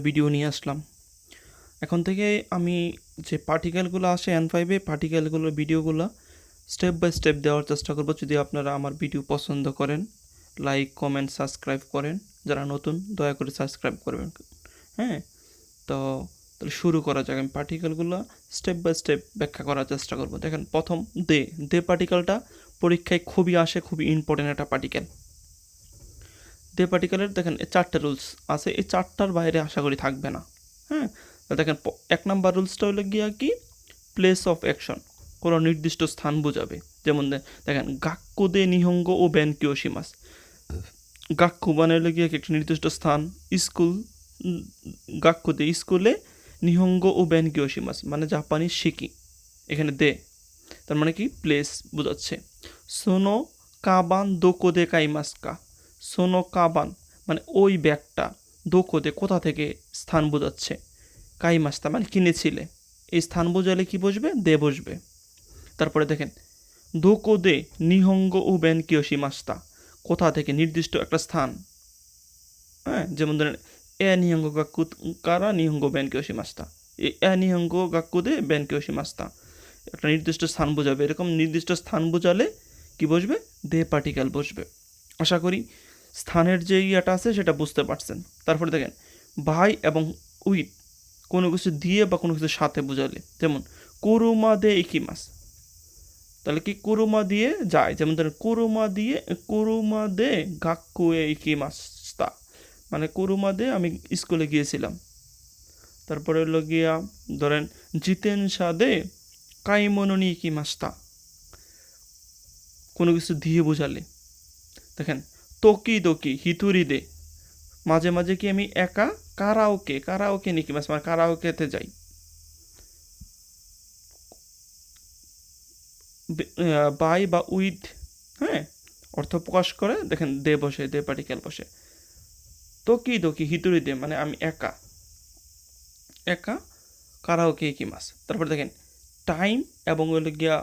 Video নিয়ে আসলাম। এখন থেকে আমি যে পার্টিকেলগুলো আসে N5-এ পার্টিকেলগুলোর ভিডিওগুলো স্টেপ বাই স্টেপ দেওয়ার চেষ্টা করব। যদি আপনারা আমার ভিডিও পছন্দ করেন, লাইক, কমেন্ট, সাবস্ক্রাইব করেন। যারা নতুন দয়া করে সাবস্ক্রাইব করবেন। হ্যাঁ, তো তাহলে শুরু করা যাক। আমি পার্টিকেলগুলো স্টেপ বাই স্টেপ ব্যাখ্যা করার চেষ্টা করব। দেখেন, প্রথম দে পার্টিকেলটা পরীক্ষায় খুবই আসে, খুবই ইম্পর্টেন্ট একটা পার্টিকেল। দে পার্টিকেলের দেখেন 4টে রুলস আছে, এই 4টার বাইরে আশা করি থাকবে না। হ্যাঁ, দেখেন 1 নাম্বার রুলসটা হলো গিয়া কি, প্লেস অফ অ্যাকশন, কোনো নির্দিষ্ট স্থান বোঝাবে। যেমন দেখেন গাক্কু দে নিহঙ্গ ও বেনকিও শিমাস। গাক্কু মানে হলো গিয়ে একটা নির্দিষ্ট স্থান, স্কুল, গাক্কু দে স্কুলে, নিহঙ্গ ও বেনকিও শিমাস মানে জাপানি শিখি। এখানে দে তার মানে কি প্লেস বোঝাচ্ছে। সোনো কাবান দোকো দে কাইমাস্কা, সোনো কাবান মানে ওই ব্যাগটা, দোকো দে কোথা থেকে স্থান বোঝাচ্ছে, কাইমাস্তা মানে কিনেছিলে। এই স্থান বোঝালে কি বসবে, দে বসবে। তারপরে দেখেন দোকো দে নিহঙ্গ ও বেনকিওশি মাস্তা, কোথা থেকে নির্দিষ্ট একটা স্থান। হ্যাঁ, যেমন ধরেন এ নিহঙ্গ গাক্কু কারা নিহঙ্গ বেনকিওশি মাস্তা, এ নিহঙ্গ গাক্কু দে বেনকিওশি মাস্তা একটা নির্দিষ্ট স্থান বোঝাবে। এরকম নির্দিষ্ট স্থান বোঝালে কি বসবে, দে পার্টিকেল বসবে। আশা করি স্থানের যে ইয়েটা আছে সেটা বুঝতে পারছেন। তারপরে দেখেন ভাই এবং উইথ, কোনো কিছু দিয়ে বা কোনো কিছুর সাথে বোঝালে, যেমন কুরুমা দে ইকিমাস, তাহলে কি কুরুমা দিয়ে যায়। যেমন ধরেন কুরুমা দে গাক্কুয়ে ইকিমাস্তা মানে কুরুমা দে আমি স্কুলে গিয়েছিলাম। তারপরে হলো গিয়া ধরেন জিতেনশা দে কাইমনো নি ইকিমাস্তা, কোনো কিছু দিয়ে বোঝালে। দেখেন তোকি দোকি হিতুরি দে, মাঝে মাঝে কি আমি একা কারাওকে নিকিমাস মানে কারাওকেতে যাই। বাই বা উইথ, হ্যাঁ, অর্থ প্রকাশ করে। দেখেন দে বসে, দে পার্টিকেল বসে। তোকি দোকি হিতুরি দে মানে আমি একা কারাওকে ইকিমাস। তারপর দেখেন টাইম এবং হলো গিয়া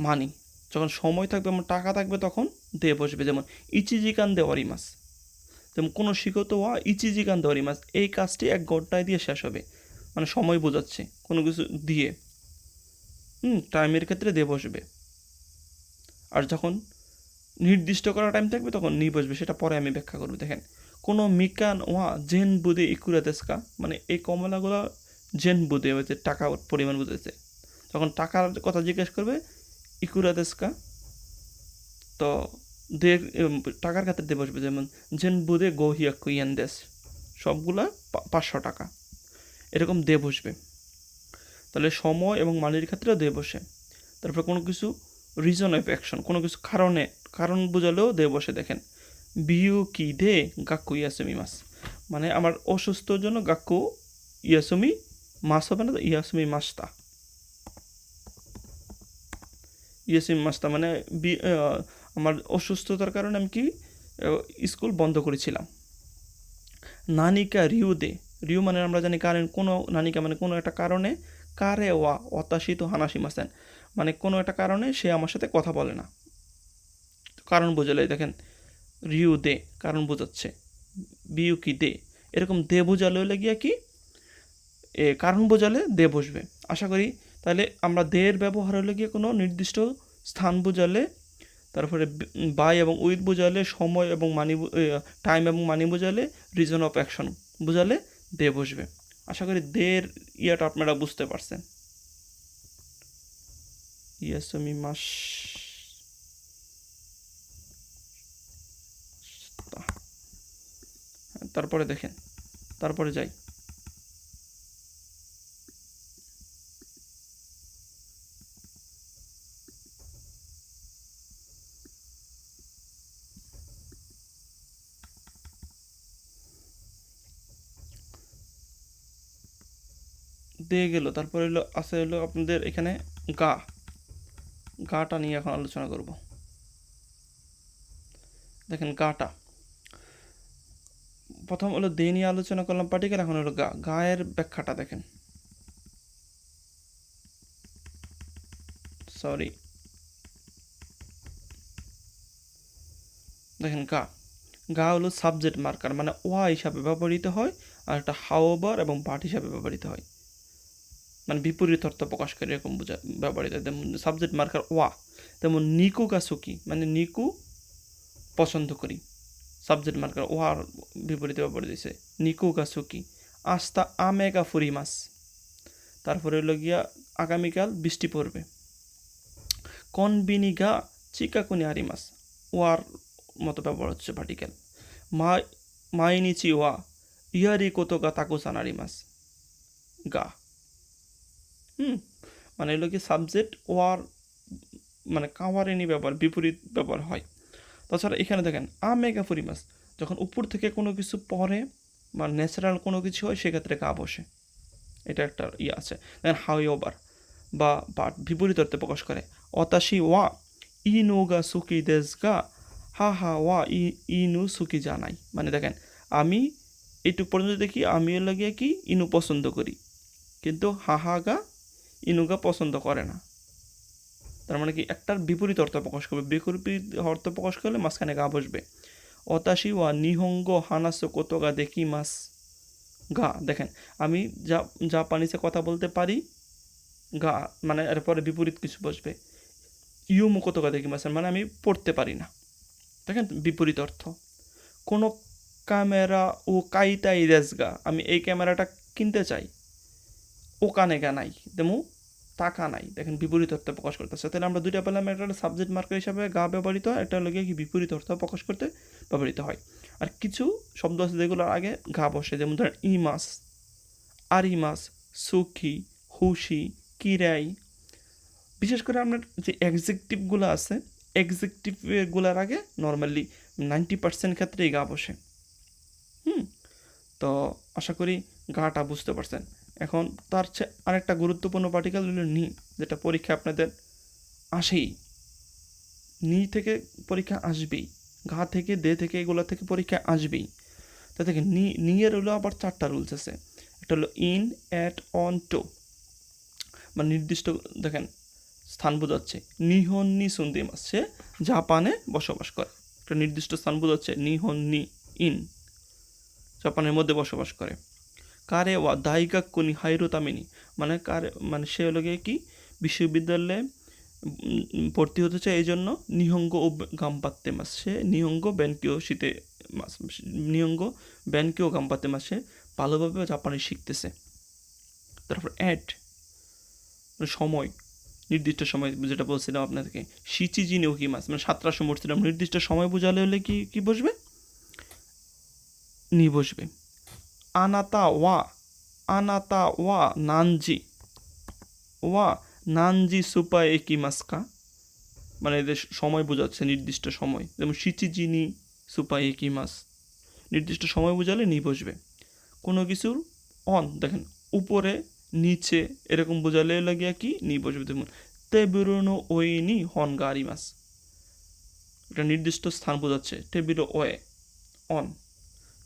মানি, যখন সময় থাকবে এবং টাকা থাকবে তখন দে বসবে। যেমন ইচিজিকান দে অরিমাস, যেমন কোনো শিখতো ওয়া ইচিজিকান দে অরিমাস, এই কাজটি 1 ঘন্টায় দিয়ে শেষ হবে মানে সময় বোঝাচ্ছে কোনো কিছু দিয়ে। টাইমের ক্ষেত্রে দে বসবে। আর যখন নির্দিষ্ট করা টাইম থাকবে তখন নি বসবে, সেটা পরে আমি ব্যাখ্যা করবো। দেখেন কোনো মিকান ওয়া জেন বুদে ইকুরাতেস্কা মানে এই কমলাগুলো জেন বুদে হয়েছে টাকা পরিমাণ বুঝেছে, তখন টাকার কথা জিজ্ঞেস করবে ইকুরাতেস্কা, তো দে টাকার ক্ষেত্রে দিয়ে বসবে। যেমন জেন বুদে গোহিয়া কুইয়ান দেশ, সবগুলা 500 টাকা, এরকম দে বসবে। তাহলে সময় এবং মানির ক্ষেত্রেও দে বসে। তারপর কোনো কিছু রিজন অফ অ্যাকশন, কোনো কিছু কারণ বোঝালেও দে বসে। দেখেন বিউ কি দে গাক্কু ইয়াসুমি মাস মানে আমার অসুস্থর জন্য গাক্কু ইয়াসুমি মাস হবে না, ইয়াসুমি মাস্তা, ইয়াসুমি মাস্তা মানে আমার অসুস্থতার কারণে আমি কি স্কুল বন্ধ করেছিলাম। নানিকা রিউ দে, রিউ মানে আমরা জানি কারণ, কোনো নানিকা মানে কোনো একটা কারণে, কারে ওয়া অতাশিত হানাসি মাসেন মানে কোনো একটা কারণে সে আমার সাথে কথা বলে না, কারণ বোঝালে। দেখেন রিউ দে কারণ বোঝাচ্ছে, বিউ কি দে, এরকম দে বোঝালে হলে গিয়া কি কারণ বোঝালে দে বসবে। আশা করি তাহলে আমরা দের ব্যবহার হলে গিয়ে কোনো নির্দিষ্ট স্থান বোঝালে, তারপরে বাই এবং উইথ বোঝালে, সময় এবং মানি, টাইম এবং মানি বোঝালে, রিজন অফ অ্যাকশন বোঝালে দে বসবে। আশা করি দের ইয়াটা আপনারা বুঝতে পারছেন। ইয়াসুমি মাস, তারপরে দেখেন, তারপরে যাই দিয়ে গেল। তারপরে হলো আছে হলো আপনাদের এখানে গাটা নিয়ে এখন আলোচনা করব। দেখেন গাটা প্রথম হলো দে নিয়ে আলোচনা করলাম পার্টিকেল, এখন হলো গায়ের ব্যাখ্যাটা দেখেন। সরি, দেখেন গা হলো সাবজেক্ট মার্কার মানে ওয়া হিসাবে ব্যবহৃত হয়, আর একটা হাওবার এবং বাট হিসাবে ব্যবহৃত হয়, মানে বিপরীত অর্থ প্রকাশ করে এরকম ব্যবহৃত হয়। যেমন সাবজেক্ট মার্কার ওয়া, তেমন নিকু গাছুকি মানে নিকু পছন্দ করি, সাবজেক্ট মার্কার ওয়ার বিপরীতে ব্যবহৃত হয়েছে নিকু গাছুকি। আস্তা আমেগা ফুরিমাস, তারপরে হলো গিয়া আগামীকাল বৃষ্টি পড়বে। কনবিনিগা চিকাকুনি আরিমাস, ওয়ার মতো ব্যবহার হচ্ছে পার্টিকেল। মাইনিচি ওয়া ইয়ারি কোতো গা তাকুসান আরিমাস, গা। মানে হলো কি সাবজেক্ট ওয়ার মানে কাওয়ারেনি ব্যবহার, বিপরীত ব্যবহার হয়। তাছাড়া এখানে দেখেন আমেগা ফুরিমাস, যখন উপর থেকে কোনো কিছু পড়ে বা ন্যাচারাল কোনো কিছু হয় সেক্ষেত্রে গা বসে, এটা একটা আছে। দেখেন হাওবার বা বাট বিপরীত অর্থে প্রকাশ করে। অতাশি ওয়া ইনুগা সুকি দেশ গা হা হা ওয়া ইনু সুকি জানাই, মানে দেখেন আমি এইটুক পর্যন্ত দেখি আমি লাগিয়ে কি ইনু পছন্দ করি, কিন্তু হাহা গা ইনুগা পছন্দ করে না। তার মানে কি একটার বিপরীত অর্থ প্রকাশ করবে, বিপরীত অর্থ প্রকাশ করলে মাঝখানে গা বসবে। অতাশি ওয়া নিহঙ্গো হানাসো কোতোগা দেখি মাস গা, দেখেন আমি জাপানিসে কথা বলতে পারি, গা মানে এরপরে বিপরীত কিছু বসবে। ইউমু কোতোগা দেখি মাস মানে আমি পড়তে পারি না, দেখেন বিপরীত অর্থ। কোনো ক্যামেরা ও কাইতাই রেসগা, আমি এই ক্যামেরাটা কিনতে চাই, ও কানে গা নাই তেমু টাকা নাই, দেখেন বিপরীত অর্থ প্রকাশ করতেছে। তাহলে আমরা দুইটা পেলাম, একটা হলো সাবজেক্ট মার্কার হিসাবে গা ব্যবহৃত হয়, একটা হলো কি বিপরীত অর্থ প্রকাশ করতে ব্যবহৃত হয়। আর কিছু শব্দ আছে যেগুলোর আগে গা বসে, যেমন ধরেন ইমাস, আরিমাস, সুখি, হুশি, কিরাই। বিশেষ করে আপনার যে এক্সেকটিভগুলো আছে, এক্সেকটিভগুলোর আগে নর্মালি 90% ক্ষেত্রেই গা বসে। তো আশা করি গাটা বুঝতে পারছেন। এখন তার চেয়ে আরেকটা গুরুত্বপূর্ণ পার্টিকেল হলো নি, যেটা পরীক্ষা আপনাদের আসেই, নি থেকে পরীক্ষা আসবেই, ঘা থেকে দে থেকে এগুলো থেকে পরীক্ষা আসবেই। তা দেখেন নিয়ের হলো আবার 4টা রুলস আছে। একটা হলো ইন, অ্যাট, অন, টু, মানে নির্দিষ্ট দেখেন স্থান বোঝাচ্ছে। নিহন নি সুন্দিমাস, সে জাপানে বসবাস করে, একটা নির্দিষ্ট স্থান বোঝাচ্ছে। নিহন নি ইন, জাপানের মধ্যে বসবাস করে। কারে ওয়া দাইগাক্কুনি হাইরোতামিনি, মানে কারে মানে সে হলো গিয়ে কি বিশ্ববিদ্যালয়ে ভর্তি হতে চায়, এই জন্য নিহঙ্গ ও গাম্পাত্তে মাস, সে নিহঙ্গ ব্যানকিও শীতে মাস, নিহঙ্গ ব্যানকিও গাম্পাত্তে মাস, সে ভালোভাবে জাপানি শিখতেছে। তারপর অ্যাট সময়, নির্দিষ্ট সময় যেটা বলছিলাম আপনাদেরকে। সিচিজি নেওকি মাস মানে 7টার সময় উঠছিলাম, নির্দিষ্ট সময় বোঝালে হলে কি কি বসবে, নি বসবে। আনাতা ওয়া নানজি ওয়া নানজি সুপাই একিমাস্কা, মানে এদের সময় বোঝাচ্ছে, নির্দিষ্ট সময়। যেমন সিচিজিনি সুপাই একিমাস, নির্দিষ্ট সময় বোঝালে নি বসবে। কোনো কিছুর অন দেখেন উপরে নিচে এরকম বোঝালে লাগিয়া কি নি বসবে। যেমন তেবিরোনো ওইনি হন গাড়ি মাস, এটা নির্দিষ্ট স্থান বোঝাচ্ছে, টেবিরো ওয়ে অন।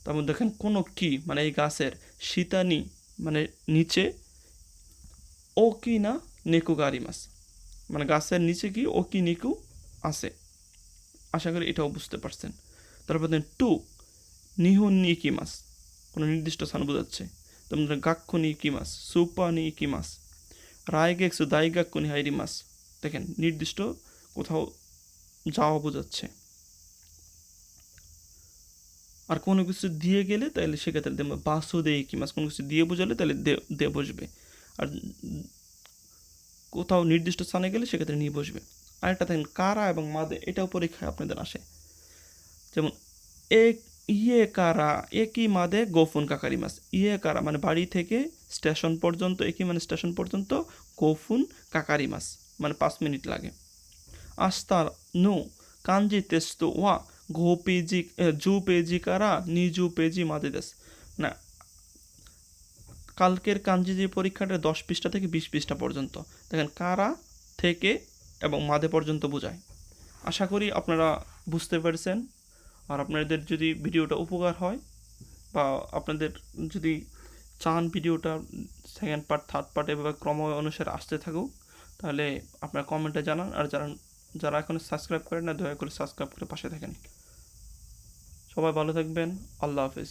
তারপর দেখেন কোনো কি মানে এই গাছের শীতানি মানে নিচে, ও কি না নেকু গাড়ি মাস, মানে গাছের নিচে কি ও কি নিকু আছে। আশা করি এটাও বুঝতে পারছেন। তারপর দেখেন টু নিহন নি কি মাস, কোনো নির্দিষ্ট স্থান বোঝাচ্ছে। তেমন গাক্ষু নি কি মাস, সুপা নি কি মাস, রায়গেক্সু দাইগাক্ষু নি হাইরি মাস, দেখেন নির্দিষ্ট কোথাও যাওয়া বোঝাচ্ছে। আর কোনো কিছু দিয়ে গেলে তাহলে সেক্ষেত্রে দেব বাসু দে কি মাস, কোনো কিছু দিয়ে বোঝালে তাহলে দে বসবে। আর কোথাও নির্দিষ্ট স্থানে গেলে সেক্ষেত্রে নিয়ে বসবে। আরেকটা দেখেন কারা এবং মাদে, এটাও পরীক্ষায় আপনাদের আসে। যেমন ইয়ে কারা একই মাদে গোফুন কাকারি মাস, ইয়ে কারা মানে বাড়ি থেকে স্টেশন পর্যন্ত, একই মানে স্টেশন পর্যন্ত, গোফুন কাকারি মাস মানে 5 মিনিট লাগে। আস্তার নো কাঞ্জি তেস্তু ওয়া ঘো পেজি জু পেজি কারা নিজু পেজি মাদে দেশ, না কালকের কাঞ্জি যে পরীক্ষাটা 10 পৃষ্ঠা থেকে 20 পৃষ্ঠা পর্যন্ত, দেখেন কারা থেকে এবং মাদে পর্যন্ত বোঝায়। আশা করি আপনারা বুঝতে পারছেন। আর আপনাদের যদি ভিডিওটা উপকার হয় বা আপনাদের যদি চান ভিডিওটা সেকেন্ড পার্ট থার্ড পার্ট এভাবে ক্রম অনুসারে আসতে থাকুক, তাহলে আপনারা কমেন্টে জানান। আর যারা এখনো সাবস্ক্রাইব করেন না, দয়া করে সাবস্ক্রাইব করে পাশে থাকেন। সবাই ভালো থাকবেন। আল্লাহ হাফেজ।